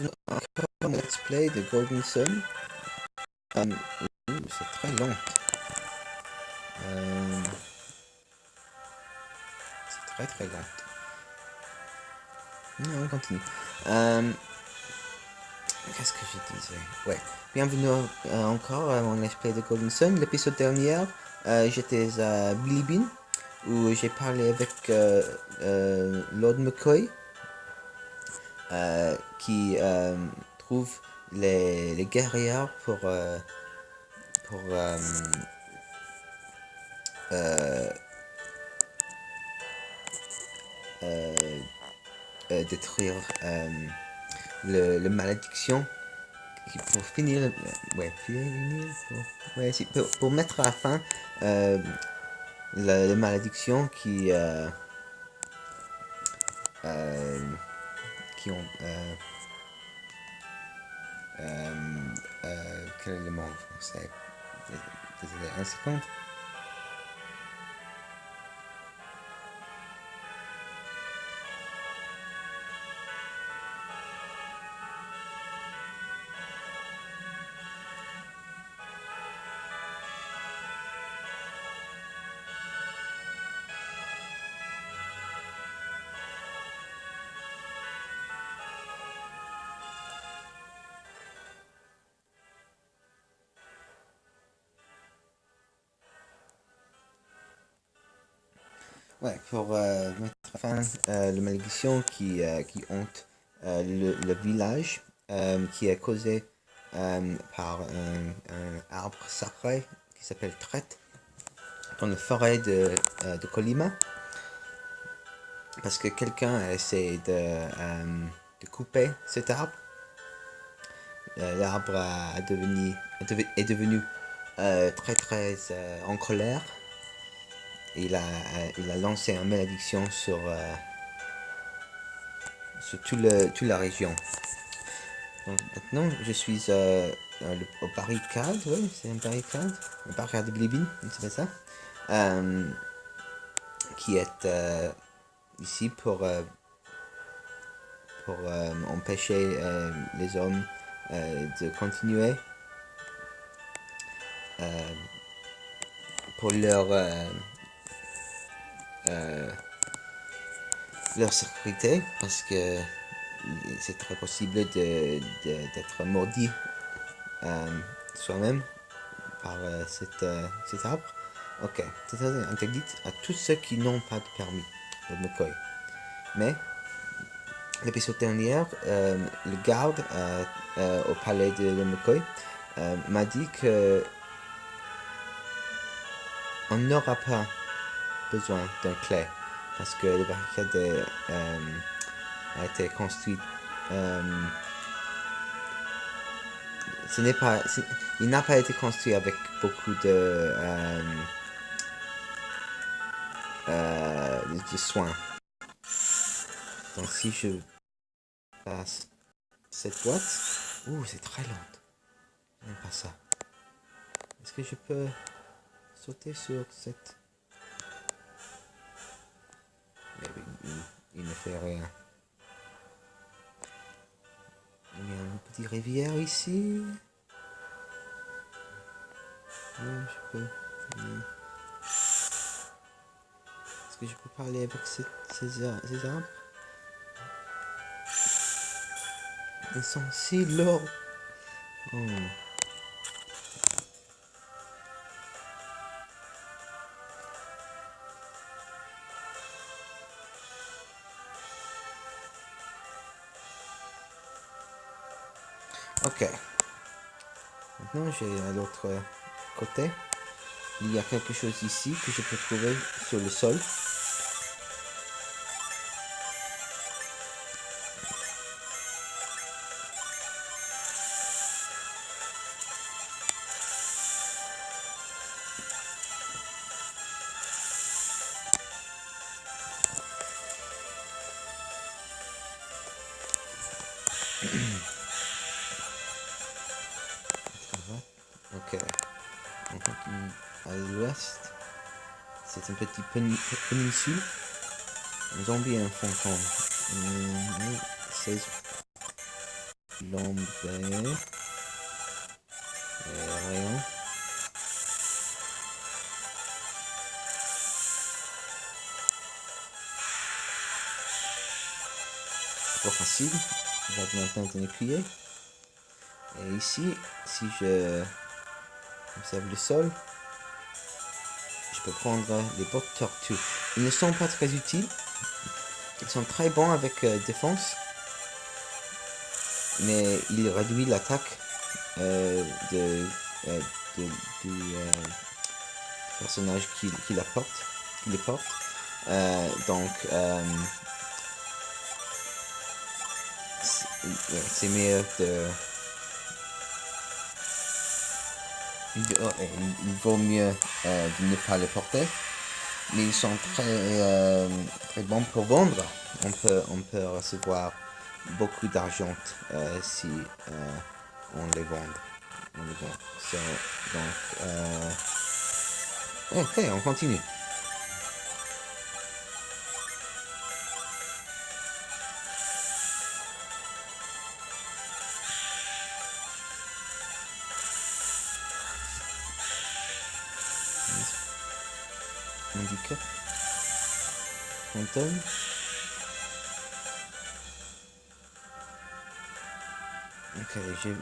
encore un let's play de Golden Sun. C'est très long. C'est très long. Non, on continue. Qu'est-ce que je disais? Ouais. Bienvenue encore à mon let's play de Golden Sun. L'épisode dernier, j'étais à Bilibin où j'ai parlé avec Lord McCoy qui trouve les guerriers pour détruire le malédiction pour finir ouais pour mettre à la fin la malédiction qui ont quel est le mot en français? Désolé, un second. Ouais, pour mettre fin à la malédiction qui hante le village, qui est causé par un arbre sacré qui s'appelle Trette dans la forêt de Colima. Parce que quelqu'un a essayé de couper cet arbre. L'arbre est devenu très en colère. Il a lancé une malédiction sur toute la région. Donc maintenant, je suis au barricade, oui, c'est un barricade, le barricade de Bilibin, c'est ça, qui est ici pour empêcher les hommes de continuer pour leur sécurité, parce que c'est très possible d'être maudit soi-même par cet arbre. Ok, c'est interdit à tous ceux qui n'ont pas de permis de McCoy. Mais l'épisode dernier, le garde au palais de McCoy m'a dit que on n'aura pas besoin d'un clé parce que le barricade a été construit. Il n'a pas été construit avec beaucoup de soins. Donc si je passe cette boîte, c'est très lente. J'aime pas ça. Est-ce que je peux sauter sur cette... Il ne fait rien. Il y a une petite rivière ici. Oui, je peux. Est-ce que je peux parler avec ces arbres? Ils sont si lourds. Ok. Maintenant, j'ai à l'autre côté. Il y a quelque chose ici que je peux trouver sur le sol. Ok. On continue à l'ouest. C'est une petite péninsule. Un zombie et un fantôme. Lambert. Rien. Trop facile. On va maintenant donner. Et ici, si je observe le sol, je peux prendre les bottes tortues. Ils ne sont pas très utiles. Ils sont très bons avec défense. Mais ils réduisent l'attaque du personnage qui les porte. Donc, c'est meilleur de... Il vaut mieux de ne pas les porter. Mais ils sont très bons pour vendre. On peut recevoir beaucoup d'argent si on les vend. So, donc, ok, on continue. Handicap. Fantôme. Ok, j'ai...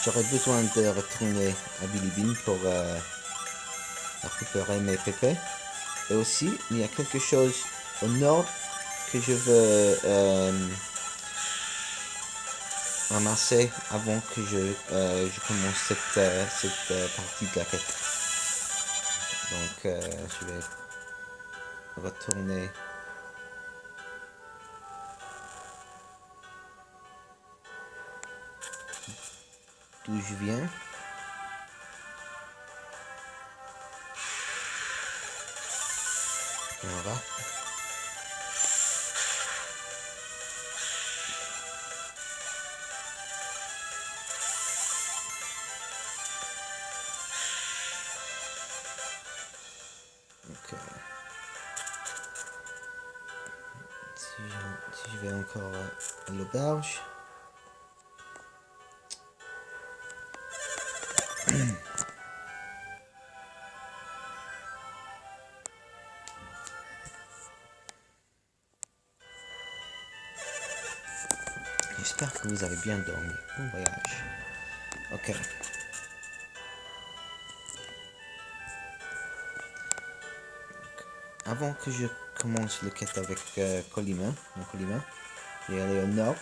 J'aurais besoin de retourner à Bilibine pour récupérer mes PP. Et aussi, il y a quelque chose au nord que je veux ramasser avant que je commence cette partie de la quête. Donc, je vais retourner d'où je viens. Voilà. Ok. Si je vais encore à l'auberge. J'espère que vous avez bien dormi. Bon voyage. Ok. Avant que je commence le quête avec Colima, je vais aller au nord.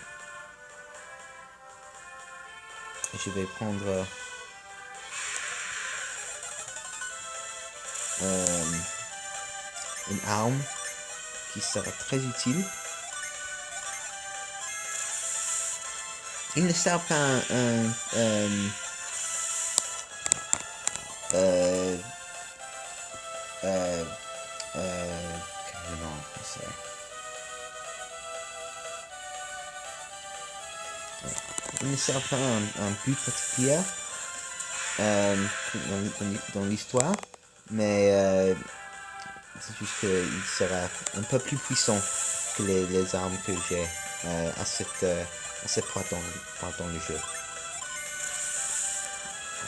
Je vais prendre une arme qui sera très utile. Il ne sert pas il ne sert pas un but particulier dans l'histoire, mais c'est juste qu'il sera un peu plus puissant que les armes que j'ai à cette point dans le jeu.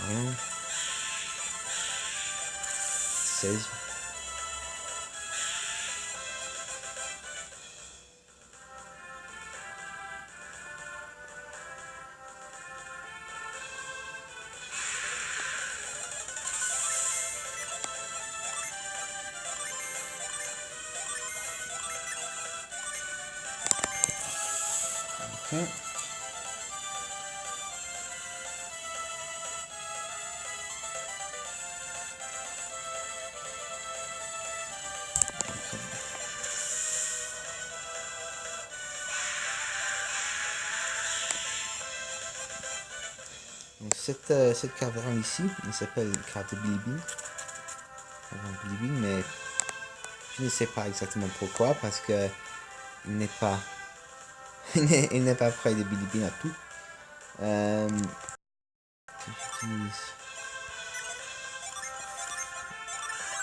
Voilà. 16. Okay. Donc cette caverne ici, elle s'appelle cave de Bilibine. Mais je ne sais pas exactement pourquoi, parce que il n'est pas il n'est pas près de Bilibine à tout. Si j'utilise...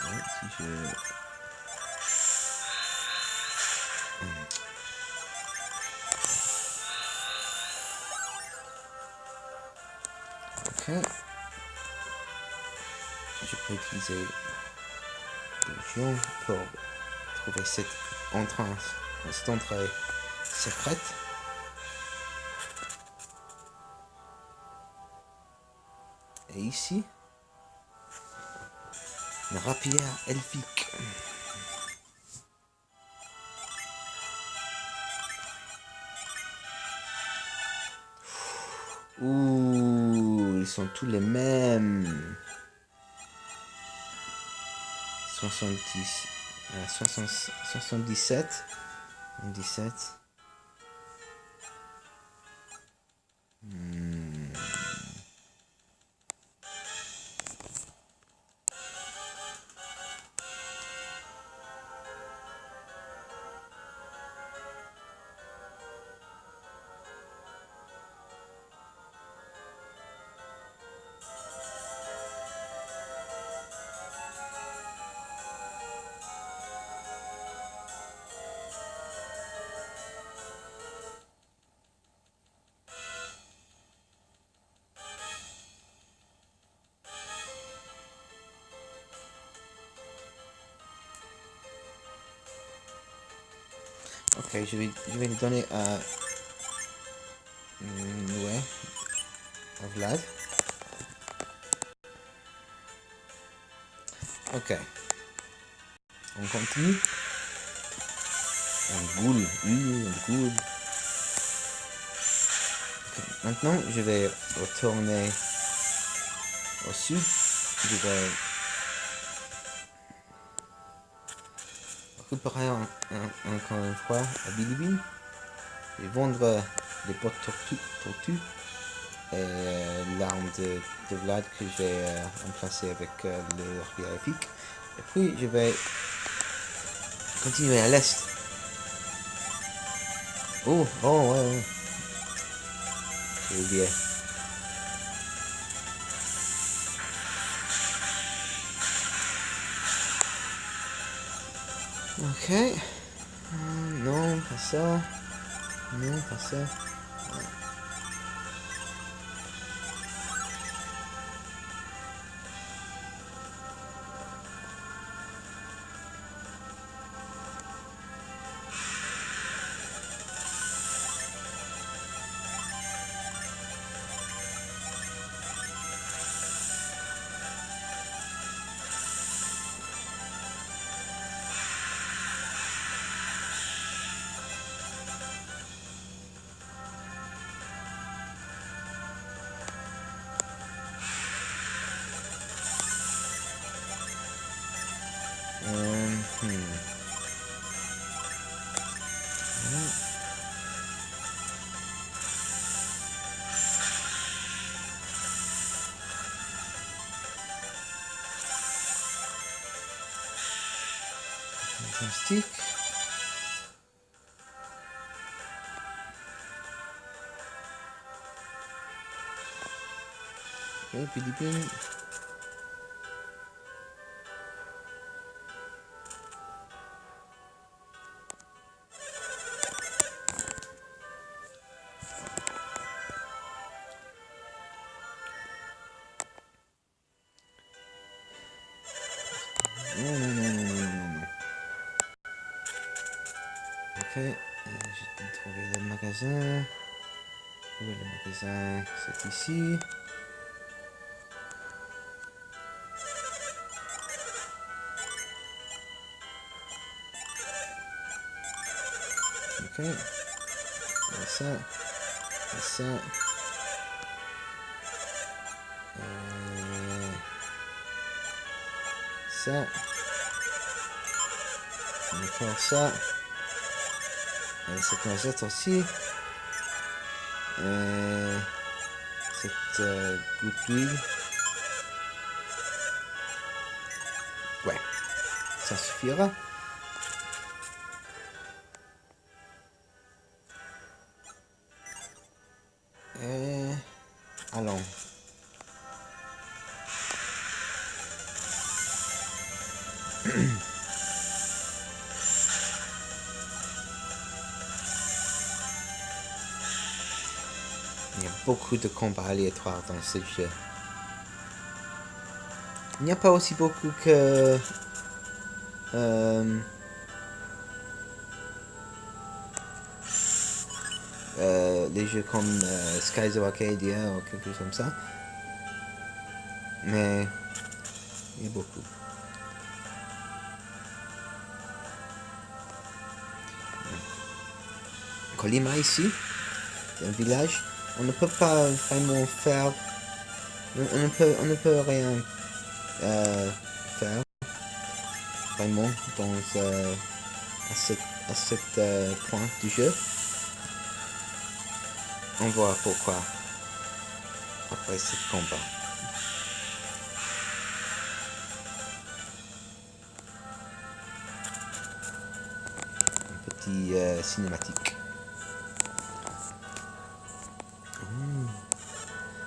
Ouais, si je Ok. Je peux utiliser Légion pour trouver cette entrée secrète. Et ici, une rapière elfique. Ouh, ils sont tous les mêmes. 70, 77, 17. Ok, je vais lui donner à ouais, à Vlad. Ok, on continue. Un ghoul, un ghoul. Okay. Maintenant, je vais retourner au sud. Je vais récupérer encore une fois à Bilibin. Je vais vendre les bottes tortues et l'arme de Vlad que j'ai remplacé avec le graphique. Et puis je vais continuer à l'est. Oh, ouais. J'ai oublié. Ok. Non, pas ça. Non, pas ça. Fantastique. Ok, Philippines. Non. Ok, j'ai trouvé le magasin. Où est le magasin? C'est ici. Ok. Et ça. Et ça. Et ça. Encore ça. Et cette noisette aussi. Et cette goutte d'huile. Ouais, ça suffira. Et allons. Il y a beaucoup de combats aléatoires dans ce jeu. Il n'y a pas aussi beaucoup que... les jeux comme Skies of Arcadia ou quelque chose comme ça. Mais il y a beaucoup. Colima ici, c'est un village. On ne peut pas vraiment faire... On ne peut rien faire vraiment dans, à cet point du jeu. On voit pourquoi après ce combat. Un petit cinématique.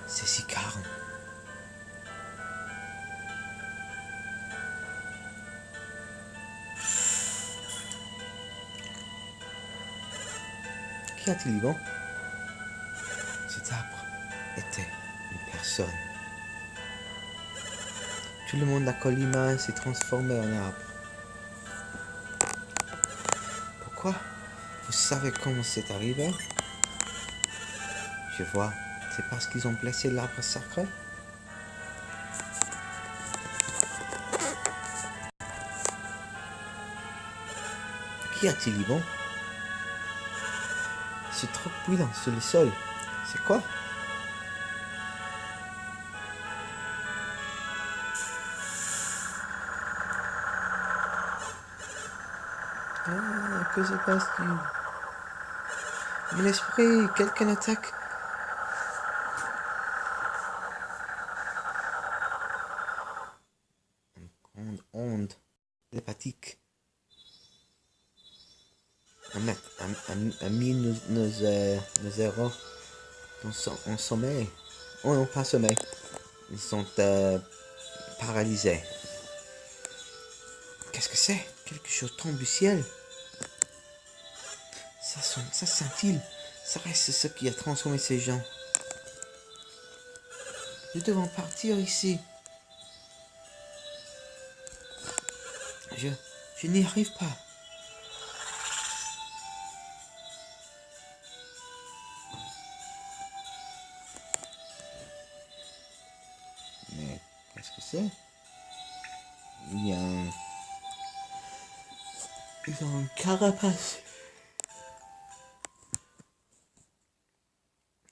C'est si calme. Qu'y a-t-il, Yvon? Cet arbre était une personne. Tout le monde à Colima s'est transformé en arbre. Pourquoi? Vous savez comment c'est arrivé? Je vois. C'est parce qu'ils ont blessé l'arbre sacré? Qu'y a-t-il, Yvon? C'est trop brûlant sur le sol. C'est quoi? Ah, que se passe-t-il? Mon esprit, quelqu'un attaque. Une grande onde télépathique a mis nos héros en sommeil. Oh non, pas sommeil. Ils sont paralysés. Qu'est-ce que c'est? Quelque chose tombe du ciel. Ça scintille. Ça reste ce qui a transformé ces gens. Nous devons partir ici. Je n'y arrive pas. Mais qu'est-ce que c'est? Il y a un... Ils ont une carapace.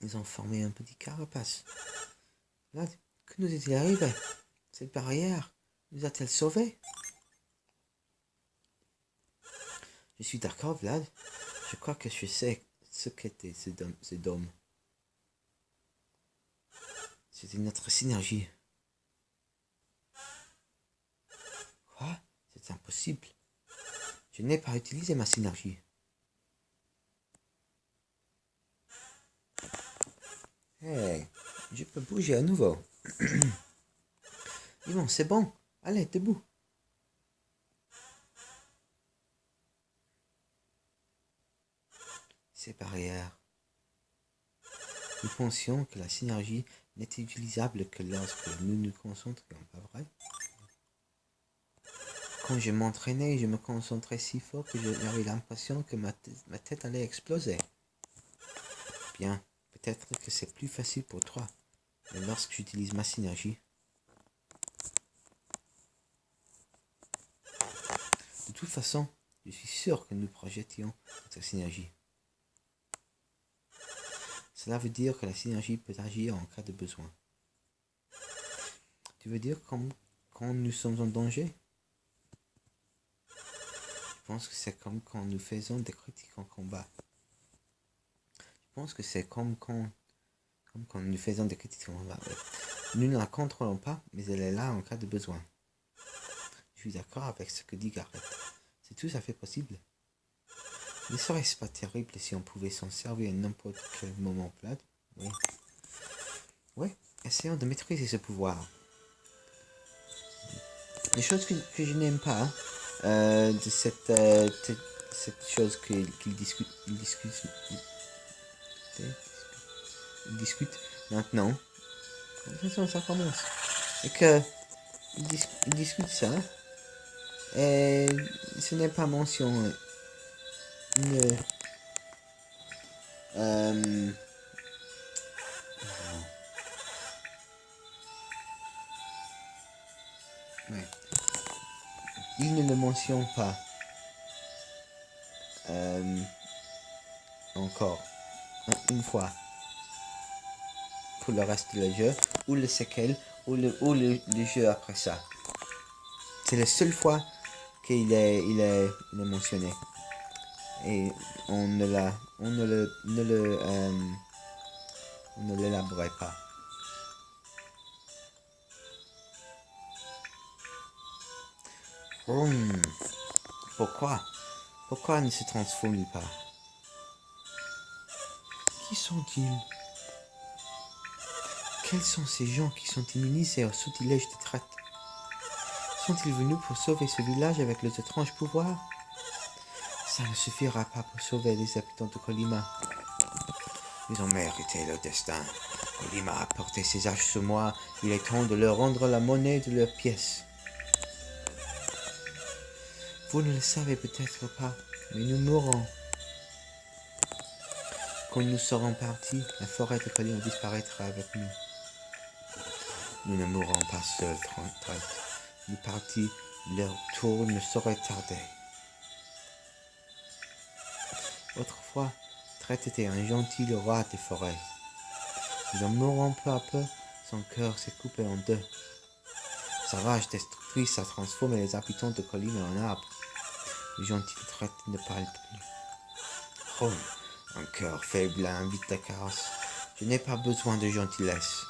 Ils ont formé un petit carapace. Vlad, que nous est-il arrivé? Cette barrière nous a-t-elle sauvés? Je suis d'accord, Vlad. Je crois que je sais ce qu'était ce dôme. C'était notre synergie. Quoi? C'est impossible. Je n'ai pas utilisé ma synergie. Hey, je peux bouger à nouveau. Yvon, c'est bon. Allez, debout. Ces barrières. Nous pensions que la synergie n'était utilisable que lorsque nous nous concentrions, pas vrai? Quand je m'entraînais, je me concentrais si fort que j'avais l'impression que ma tête allait exploser. Bien, peut-être que c'est plus facile pour toi, mais lorsque j'utilise ma synergie... De toute façon, je suis sûr que nous projetions notre synergie. Cela veut dire que la synergie peut agir en cas de besoin. Tu veux dire quand nous sommes en danger? Je pense que c'est comme quand nous faisons des critiques en combat. Je pense que c'est comme quand nous faisons des critiques en combat. Nous ne la contrôlons pas, mais elle est là en cas de besoin. Je suis d'accord avec ce que dit Gareth. C'est tout à fait possible. Ne serait-ce pas terrible si on pouvait s'en servir à n'importe quel moment, Vlad? Oui. Ouais, essayons de maîtriser ce pouvoir. Les choses que je n'aime pas de cette chose qu'il discute maintenant. De toute façon, ça commence. Et que ils discutent ça. Et ce n'est pas mention. Ne, euh, ouais. Il ne le mentionne pas. Encore. Une fois. Pour le reste du jeu. Ou le séquel. Ou le jeu après ça. C'est la seule fois qu'il est mentionné. Et on ne l'élaborait pas. Pourquoi ne se transforme-t-il pas? Qui sont-ils? Quels sont ces gens qui sont immunisés au sortilège de traite? Sont-ils venus pour sauver ce village avec leurs étranges pouvoirs? Ça ne suffira pas pour sauver les habitants de Colima. Ils ont mérité leur destin. Colima a porté ses âges sur moi. Il est temps de leur rendre la monnaie de leurs pièces. Vous ne le savez peut-être pas, mais nous mourrons. Quand nous serons partis, la forêt de Colima disparaîtra avec nous. Nous ne mourrons pas seuls, Traite. Nous partis, leur tour ne saurait tarder. Autrefois, Traite était un gentil roi des forêts. Mais en mourant peu à peu, son cœur s'est coupé en deux. Sa rage destructrice a transformé les habitants de Colima en arbres. Le gentil Traite ne parle plus. Oh, un cœur faible invite la caresse. Je n'ai pas besoin de gentillesse.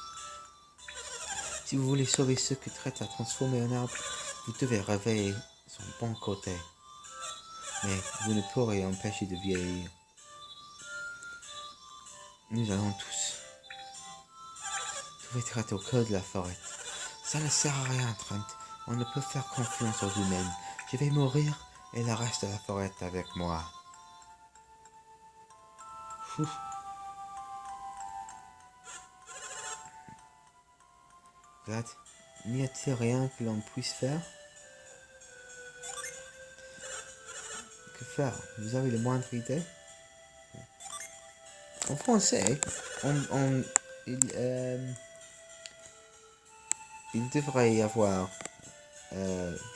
Si vous voulez sauver ceux que Traite a transformés en arbres, vous devez réveiller son bon côté. Mais vous ne pourrez empêcher de vieillir. Nous allons tous trouver Traite au cœur de la forêt. Ça ne sert à rien, Traite. On ne peut faire confiance aux humains. Je vais mourir et le reste de la forêt avec moi. Ouf. Vlad, n'y a-t-il rien que l'on puisse faire? Que faire? Vous avez le moindre idée? En français, il devrait y avoir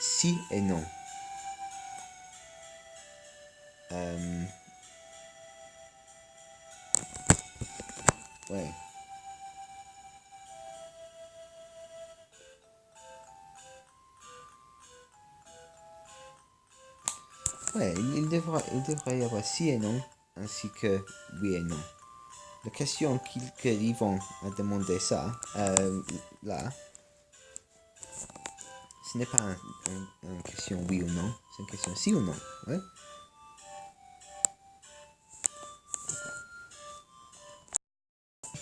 si et non. Ouais. Ouais, il devrait y avoir si et non, ainsi que oui et non. La question qu'ils vont demander ça, là, ce n'est pas une question oui ou non, c'est une question si ou non, ouais.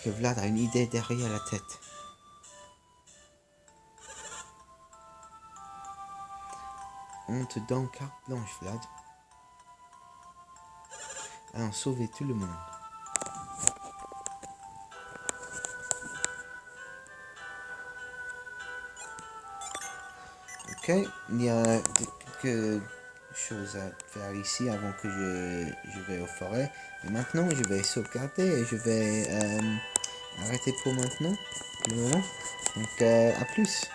Que Vlad a une idée derrière la tête. On te donne carte blanche, Vlad. Allons sauver tout le monde. Ok, il y a quelques choses à faire ici avant que je vais aux forêts. Et maintenant, je vais sauvegarder et je vais arrêter pour maintenant, pour le moment. Donc, à plus.